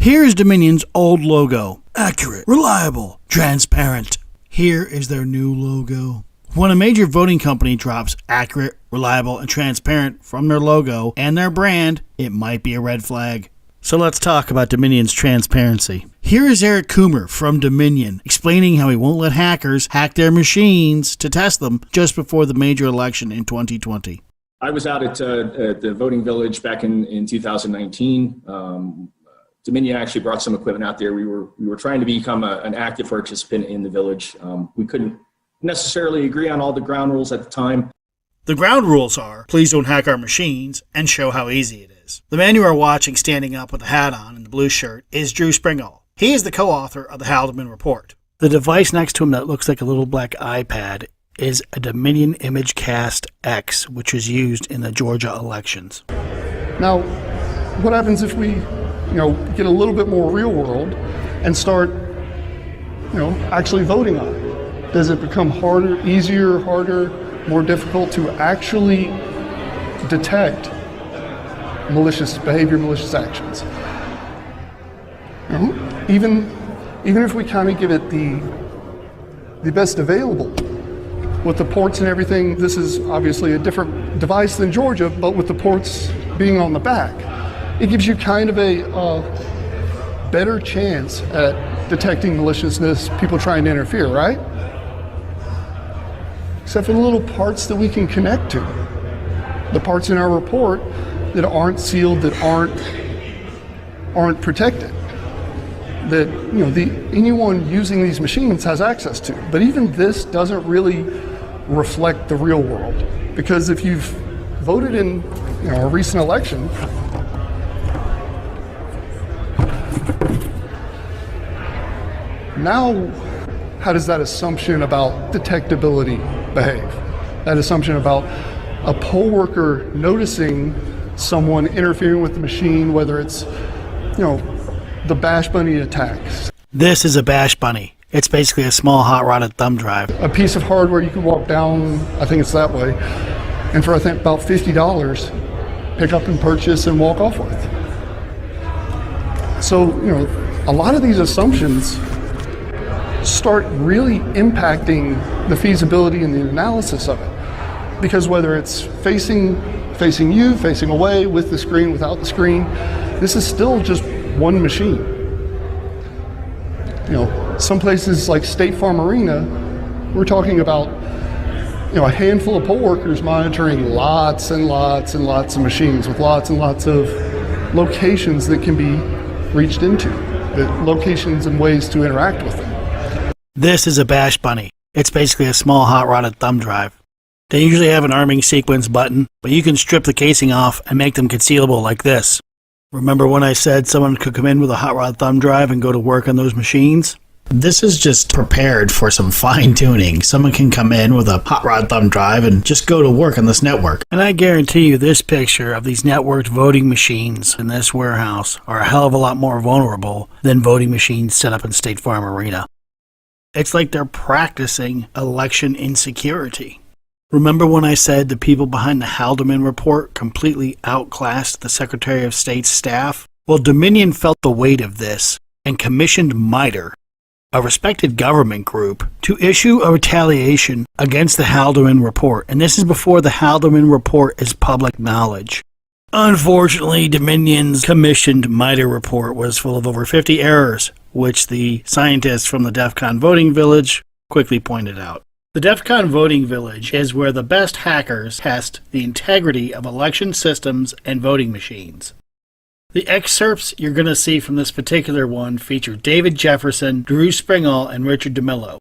Here's Dominion's old logo. Accurate, reliable, transparent. Here is their new logo. When a major voting company drops accurate, reliable, and transparent from their logo and their brand, it might be a red flag. So let's talk about Dominion's transparency. Here is Eric Coomer from Dminion explaining how he won't let hackers hack their machines to test them just before the major election in 2020. I was out at the voting village back in 2019. Dminion actually brought some equipment out there. We were trying to become an active participant in the village. We couldn't necessarily agree on all the ground rules at the time. The ground rules are, please don't hack our machines, and show how easy it is. The man you are watching standing up with the hat on and the blue shirt is Drew Springall. He is the co-author of the Halderman Report. The device next to him that looks like a little black iPad is a Dminion ImageCast X, which was used in the Georgia elections. Now, what happens if we, get a little bit more real world and start, actually voting on it? Does it become harder, easier, harder, more difficult to actually detect malicious behavior, malicious actions? Even if we kind of give it the best available, with the ports and everything, this is obviously a different device than Georgia, but with the ports being on the back, it gives you kind of a better chance at detecting maliciousness, people trying to interfere, right? Except for the little parts that we can connect to. The parts in our report that aren't sealed, that aren't protected. That anyone using these machines has access to. But even this doesn't really reflect the real world. Because if you've voted in a recent election, now how does that assumption about detectability behave? That assumption about a poll worker noticing someone interfering with the machine, whether it's, the Bash Bunny attacks. This is a Bash Bunny. It's basically a small hot-rodded thumb drive. A piece of hardware you can walk down, I think it's that way, and for I think about $50, pick up and purchase and walk off with. So, a lot of these assumptions start really impacting the feasibility and the analysis of it. Because whether it's facing you, facing away, with the screen, without the screen, this is still just one machine. Some places like State Farm Arena, we're talking about, a handful of poll workers monitoring lots and lots and lots of machines with lots and lots of locations that can be reached into, locations and ways to interact with them. This is a Bash Bunny. It's basically a small hot-rodded thumb drive. They usually have an arming sequence button, but you can strip the casing off and make them concealable like this. Remember when I said someone could come in with a hot rod thumb drive and go to work on those machines? This is just prepared for some fine-tuning. Someone can come in with a hot rod thumb drive and just go to work on this network. And I guarantee you this picture of these networked voting machines in this warehouse are a hell of a lot more vulnerable than voting machines set up in State Farm Arena. It's like they're practicing election insecurity. Remember when I said the people behind the Halderman Report completely outclassed the Secretary of State's staff? Well, Dminion felt the weight of this and commissioned MITRE, a respected government group, to issue a retaliation against the Halderman Report. And this is before the Halderman Report is public knowledge. Unfortunately, Dominion's commissioned MITRE report was full of over 50 errors, which the scientists from the DEF CON Voting Village quickly pointed out. The DEF CON Voting Village is where the best hackers test the integrity of election systems and voting machines. The excerpts you're going to see from this particular one feature David Jefferson, Drew Springall, and Richard DeMillo.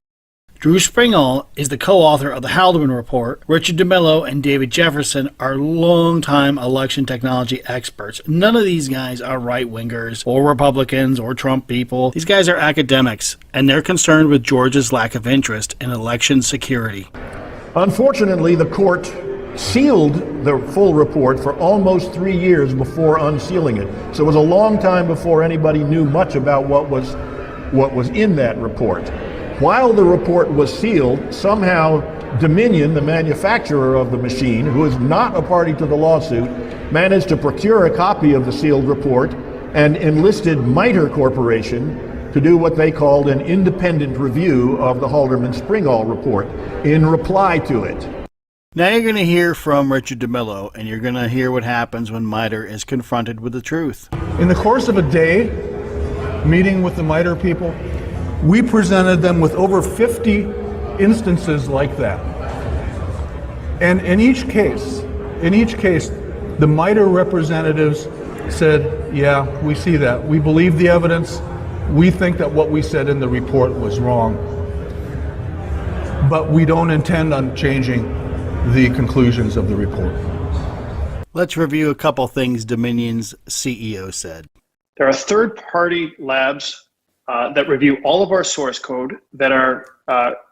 Drew Springall is the co-author of the Halderman Report. Richard DeMillo and David Jefferson are longtime election technology experts. None of these guys are right-wingers or Republicans or Trump people. These guys are academics, and they're concerned with Georgia's lack of interest in election security. Unfortunately, the court sealed the full report for almost 3 years before unsealing it. So it was a long time before anybody knew much about what was in that report. While the report was sealed, somehow Dminion, the manufacturer of the machine, who is not a party to the lawsuit, managed to procure a copy of the sealed report and enlisted MITRE Corporation to do what they called an independent review of the Halderman Springall report in reply to it. Now you're going to hear from Richard DeMillo, and you're going to hear what happens when MITRE is confronted with the truth. In the course of a day, meeting with the MITRE people, we presented them with over 50 instances like that. And in each case, the MITRE representatives said, yeah, we see that. We believe the evidence. We think that what we said in the report was wrong. But we don't intend on changing the conclusions of the report. Let's review a couple things Dominion's CEO said. There are third-party labs that review all of our source code that are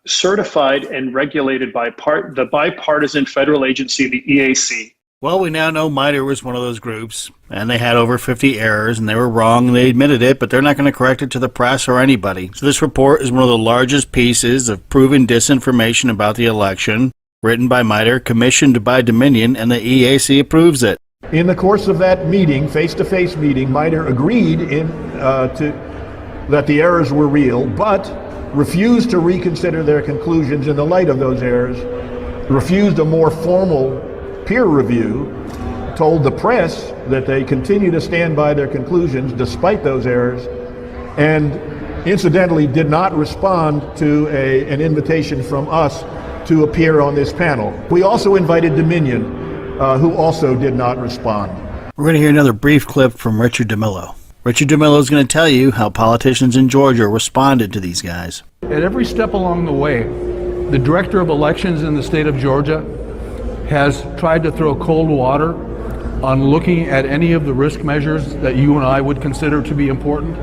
certified and regulated by the bipartisan federal agency, the EAC. Well, we now know MITRE was one of those groups, and they had over 50 errors, and they were wrong, and they admitted it, but they're not going to correct it to the press or anybody. So this report is one of the largest pieces of proven disinformation about the election, written by MITRE, commissioned by Dminion, and the EAC approves it. In the course of that meeting, face-to-face meeting, MITRE agreed that the errors were real, but refused to reconsider their conclusions in the light of those errors, refused a more formal peer review, told the press that they continue to stand by their conclusions despite those errors, and incidentally did not respond to an invitation from us to appear on this panel. We also invited Dminion, who also did not respond. We're going to hear another brief clip from Richard DeMillo. Richard DeMillo is going to tell you how politicians in Georgia responded to these guys. At every step along the way, the director of elections in the state of Georgia has tried to throw cold water on looking at any of the risk measures that you and I would consider to be important.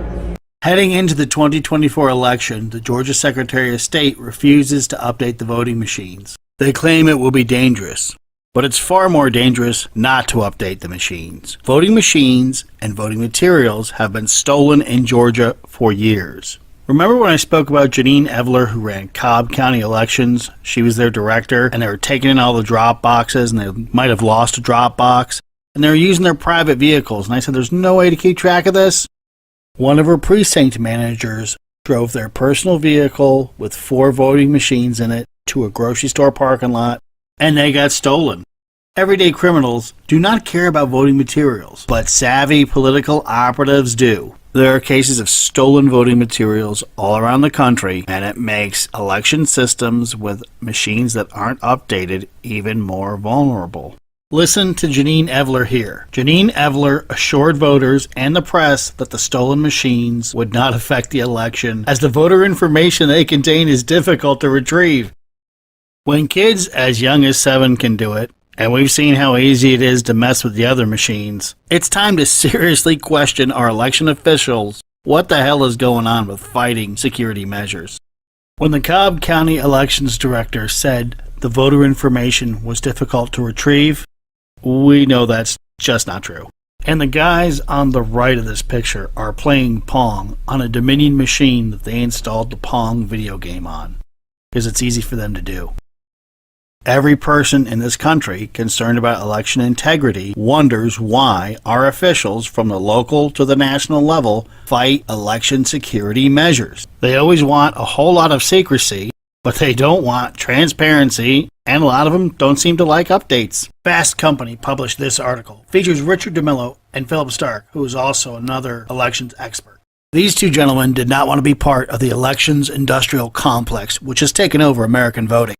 Heading into the 2024 election, the Georgia Secretary of State refuses to update the voting machines. They claim it will be dangerous, but it's far more dangerous not to update the machines. Voting machines and voting materials have been stolen in Georgia for years. Remember when I spoke about Janine Evler, who ran Cobb County elections? She was their director, and they were taking in all the drop boxes, and they might have lost a drop box, and they were using their private vehicles. And I said, there's no way to keep track of this. One of her precinct managers drove their personal vehicle with 4 voting machines in it to a grocery store parking lot, and they got stolen. Everyday criminals do not care about voting materials, but savvy political operatives do. There are cases of stolen voting materials all around the country, and it makes election systems with machines that aren't updated even more vulnerable. Listen to Janine Evler here. Janine Evler assured voters and the press that the stolen machines would not affect the election, as the voter information they contain is difficult to retrieve. When kids as young as 7 can do it, and we've seen how easy it is to mess with the other machines, it's time to seriously question our election officials. What the hell is going on with fighting security measures? When the Cobb County Elections Director said the voter information was difficult to retrieve, we know that's just not true. And the guys on the right of this picture are playing Pong on a Dminion machine that they installed the Pong video game on, because it's easy for them to do. Every person in this country concerned about election integrity wonders why our officials from the local to the national level fight election security measures. They always want a whole lot of secrecy, but they don't want transparency, and a lot of them don't seem to like updates. Fast Company published this article. Features Richard DeMillo and Philip Stark, who is also another elections expert. These two gentlemen did not want to be part of the elections industrial complex, which has taken over American voting.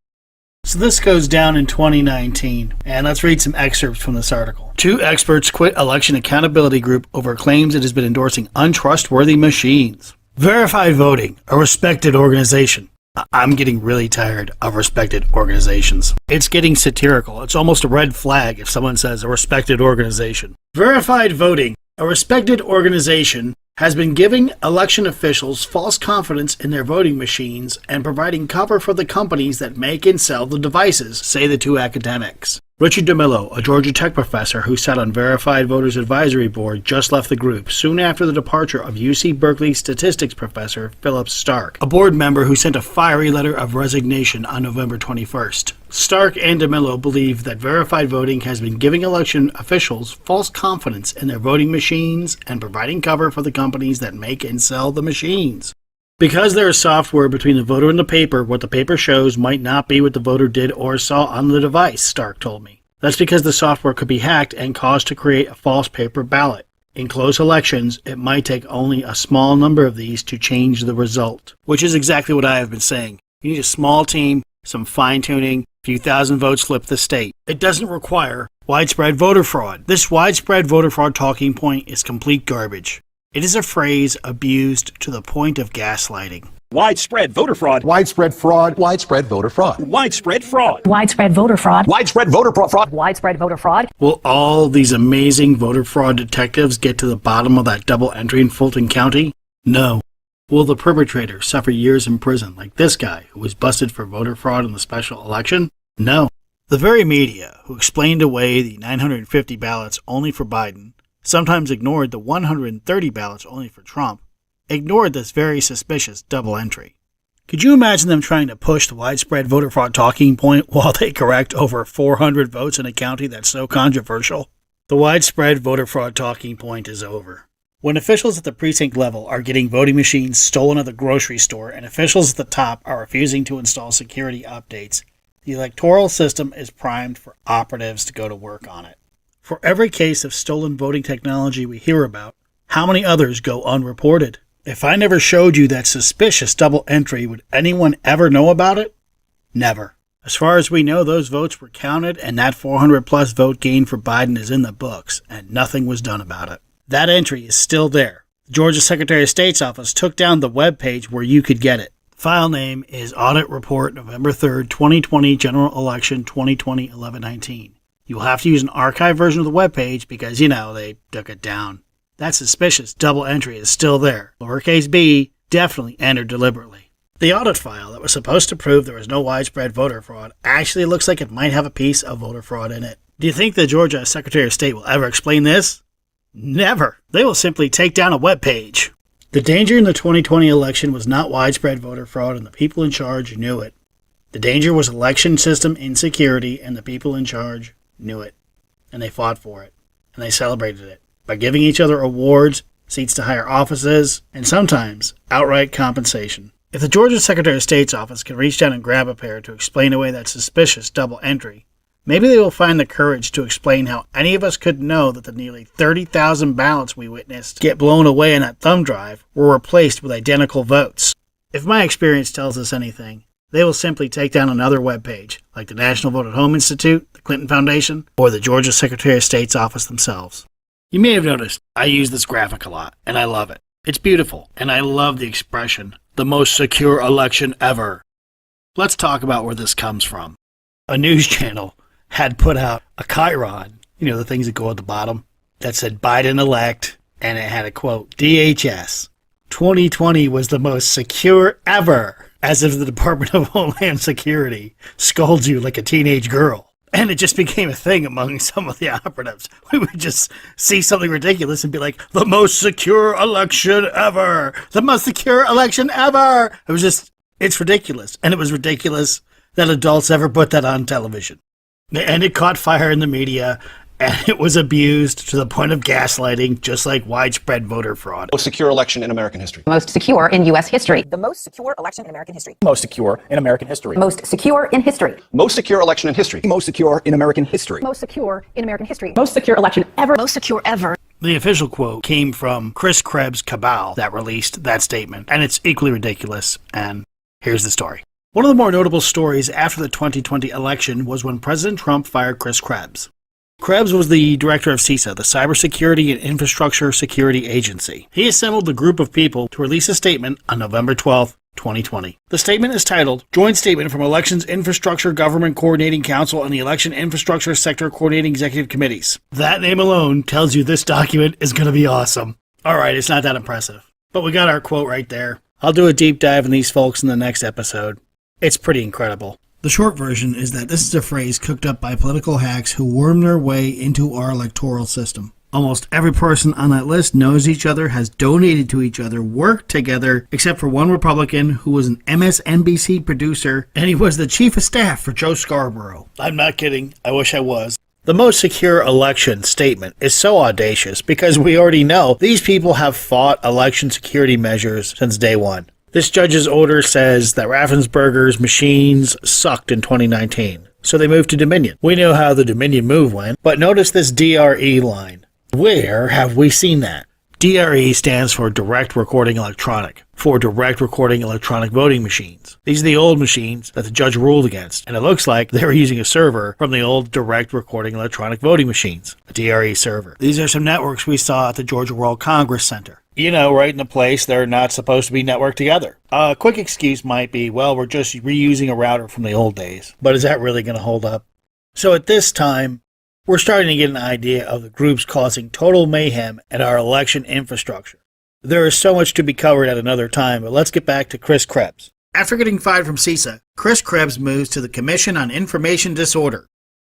So this goes down in 2019, and let's read some excerpts from this article. 2 experts quit election accountability group over claims it has been endorsing untrustworthy machines. Verified Voting, a respected organization. I'm getting really tired of respected organizations. It's getting satirical. It's almost a red flag if someone says a respected organization. Verified Voting, a respected organization, has been giving election officials false confidence in their voting machines and providing cover for the companies that make and sell the devices, say the 2 academics. Richard DeMillo, a Georgia Tech professor who sat on Verified Voters Advisory Board, just left the group soon after the departure of UC Berkeley statistics professor Philip Stark, a board member who sent a fiery letter of resignation on November 21st. Stark and DeMillo believe that verified voting has been giving election officials false confidence in their voting machines and providing cover for the companies that make and sell the machines. Because there is software between the voter and the paper, what the paper shows might not be what the voter did or saw on the device, Stark told me. That's because the software could be hacked and caused to create a false paper ballot. In close elections, it might take only a small number of these to change the result, which is exactly what I have been saying. You need a small team, some fine-tuning, a few thousand votes flip the state. It doesn't require widespread voter fraud. This widespread voter fraud talking point is complete garbage. It is a phrase abused to the point of gaslighting. Widespread voter fraud. Widespread fraud. Widespread voter fraud. Widespread fraud. Widespread voter fraud. Widespread voter fraud. Widespread voter fraud. Will all these amazing voter fraud detectives get to the bottom of that double entry in Fulton County? No. Will the perpetrator suffer years in prison like this guy who was busted for voter fraud in the special election? No. The very media who explained away the 950 ballots only for Biden, sometimes ignored the 130 ballots only for Trump, ignored this very suspicious double entry. Could you imagine them trying to push the widespread voter fraud talking point while they correct over 400 votes in a county that's so controversial? The widespread voter fraud talking point is over. When officials at the precinct level are getting voting machines stolen at the grocery store and officials at the top are refusing to install security updates, the electoral system is primed for operatives to go to work on it. For every case of stolen voting technology we hear about, how many others go unreported? If I never showed you that suspicious double entry, would anyone ever know about it? Never. As far as we know, those votes were counted and that 400 plus vote gain for Biden is in the books, and nothing was done about it. That entry is still there. The Georgia Secretary of State's office took down the web page where you could get it. File name is Audit Report November 3rd, 2020 General Election 2020-11-19. You will have to use an archived version of the web page because, they took it down. That suspicious double entry is still there. Lowercase b, definitely entered deliberately. The audit file that was supposed to prove there was no widespread voter fraud actually looks like it might have a piece of voter fraud in it. Do you think the Georgia Secretary of State will ever explain this? Never. They will simply take down a web page. The danger in the 2020 election was not widespread voter fraud, and the people in charge knew it. The danger was election system insecurity, and the people in charge knew it. And they fought for it. And they celebrated it by giving each other awards, seats to higher offices, and sometimes outright compensation. If the Georgia Secretary of State's office can reach down and grab a pair to explain away that suspicious double entry, maybe they will find the courage to explain how any of us could know that the nearly 30,000 ballots we witnessed get blown away in that thumb drive were replaced with identical votes. If my experience tells us anything, they will simply take down another web page, like the National Vote at Home Institute, the Clinton Foundation, or the Georgia Secretary of State's office themselves. You may have noticed I use this graphic a lot, and I love it. It's beautiful, and I love the expression, the most secure election ever. Let's talk about where this comes from. A news channel had put out a chyron, the things that go at the bottom, that said Biden elect, and it had a quote, DHS, 2020 was the most secure ever, as if the Department of Homeland Security scolds you like a teenage girl. And it just became a thing among some of the operatives. We would just see something ridiculous and be like, the most secure election ever! The most secure election ever! It's ridiculous. And it was ridiculous that adults ever put that on television. And it caught fire in the media, and it was abused to the point of gaslighting, just like widespread voter fraud. Most secure election in American history. Most secure in U.S. history. The most secure election in American history. Most secure in American history. Most secure in history. Most secure election in history. Most secure in American history. Most secure in American history. Most secure election ever. Most secure ever. The official quote came from Chris Krebs' cabal that released that statement, and it's equally ridiculous, and here's the story. One of the more notable stories after the 2020 election was when President Trump fired Chris Krebs. Krebs was the director of CISA, the Cybersecurity and Infrastructure Security Agency. He assembled a group of people to release a statement on November 12, 2020. The statement is titled, Joint Statement from Elections Infrastructure Government Coordinating Council and the Election Infrastructure Sector Coordinating Executive Committees. That name alone tells you this document is going to be awesome. Alright, it's not that impressive. But we got our quote right there. I'll do a deep dive in these folks in the next episode. It's pretty incredible. The short version is that this is a phrase cooked up by political hacks who worm their way into our electoral system. Almost every person on that list knows each other, has donated to each other, worked together, except for one Republican who was an MSNBC producer, and he was the chief of staff for Joe Scarborough. I'm not kidding. I wish I was. The most secure election statement is so audacious because we already know these people have fought election security measures since day one. This judge's order says that Raffensperger's machines sucked in 2019, so they moved to Dominion. We know how the Dominion move went, but notice this DRE line. Where have we seen that? DRE stands for Direct Recording Electronic, for Direct Recording Electronic Voting Machines. These are the old machines that the judge ruled against, and it looks like they were using a server from the old Direct Recording Electronic Voting Machines, a DRE server. These are some networks we saw at the Georgia World Congress Center. You know, right in the place they're not supposed to be networked together. A quick excuse might be, well, we're just reusing a router from the old days. But is that really going to hold up? So at this time, we're starting to get an idea of the groups causing total mayhem at our election infrastructure. There is so much to be covered at another time, but let's get back to Chris Krebs. After getting fired from CISA, Chris Krebs moves to the Commission on Information Disorder.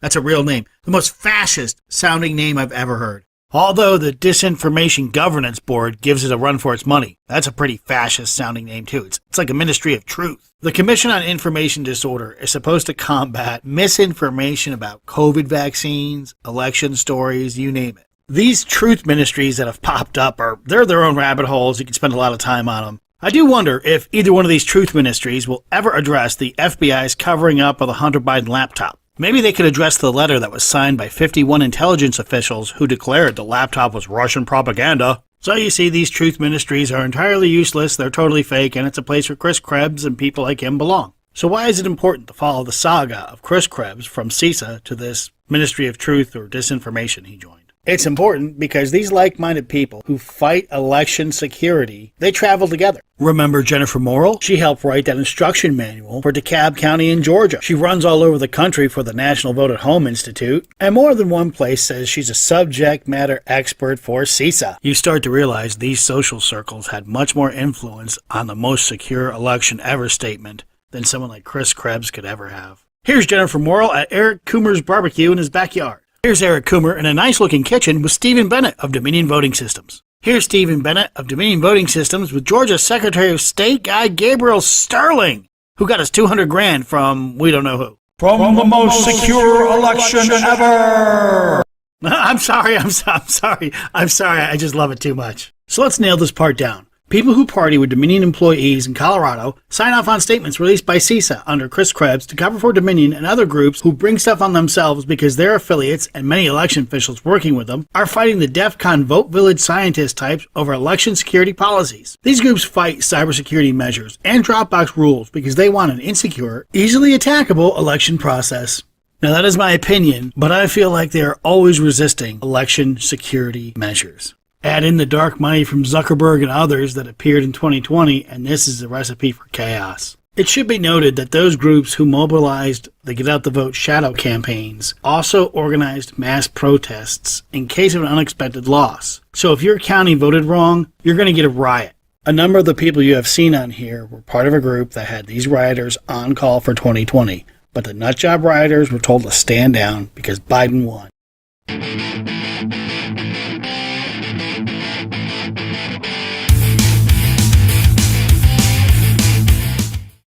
That's a real name. The most fascist sounding name I've ever heard. Although the Disinformation Governance Board gives it a run for its money. That's a pretty fascist sounding name too. It's like a Ministry of Truth. The Commission on Information Disorder is supposed to combat misinformation about COVID vaccines, election stories, you name it. These truth ministries that have popped up they're their own rabbit holes. You can spend a lot of time on them. I do wonder if either one of these truth ministries will ever address the FBI's covering up of the Hunter Biden laptop. Maybe they could address the letter that was signed by 51 intelligence officials who declared the laptop was Russian propaganda. So you see, these truth ministries are entirely useless, they're totally fake, and it's a place where Chris Krebs and people like him belong. So why is it important to follow the saga of Chris Krebs from CISA to this Ministry of Truth or Disinformation he joined? It's important because these like-minded people who fight election security, they travel together. Remember Jennifer Morrill? She helped write that instruction manual for DeKalb County in Georgia. She runs all over the country for the National Vote at Home Institute, and more than one place says she's a subject matter expert for CISA. You start to realize these social circles had much more influence on the most secure election ever statement than someone like Chris Krebs could ever have. Here's Jennifer Morrill at Eric Coomer's barbecue in his backyard. Here's Eric Coomer in a nice-looking kitchen with Stephen Bennett of Dominion Voting Systems. Here's Stephen Bennett of Dominion Voting Systems with Georgia Secretary of State Guy Gabriel Sterling, who got us $200,000 from we don't know who. From the most secure election ever! I'm sorry, I just love it too much. So let's nail this part down. People who party with Dominion employees in Colorado sign off on statements released by CISA under Chris Krebs to cover for Dominion and other groups who bring stuff on themselves because their affiliates and many election officials working with them are fighting the DEFCON Vote Village scientist types over election security policies. These groups fight cybersecurity measures and Dropbox rules because they want an insecure, easily attackable election process. Now that is my opinion, but I feel like they are always resisting election security measures. Add in the dark money from Zuckerberg and others that appeared in 2020, and this is a recipe for chaos. It should be noted that those groups who mobilized the Get Out the Vote shadow campaigns also organized mass protests in case of an unexpected loss. So if your county voted wrong, you're going to get a riot. A number of the people you have seen on here were part of a group that had these rioters on call for 2020, but the nutjob rioters were told to stand down because Biden won.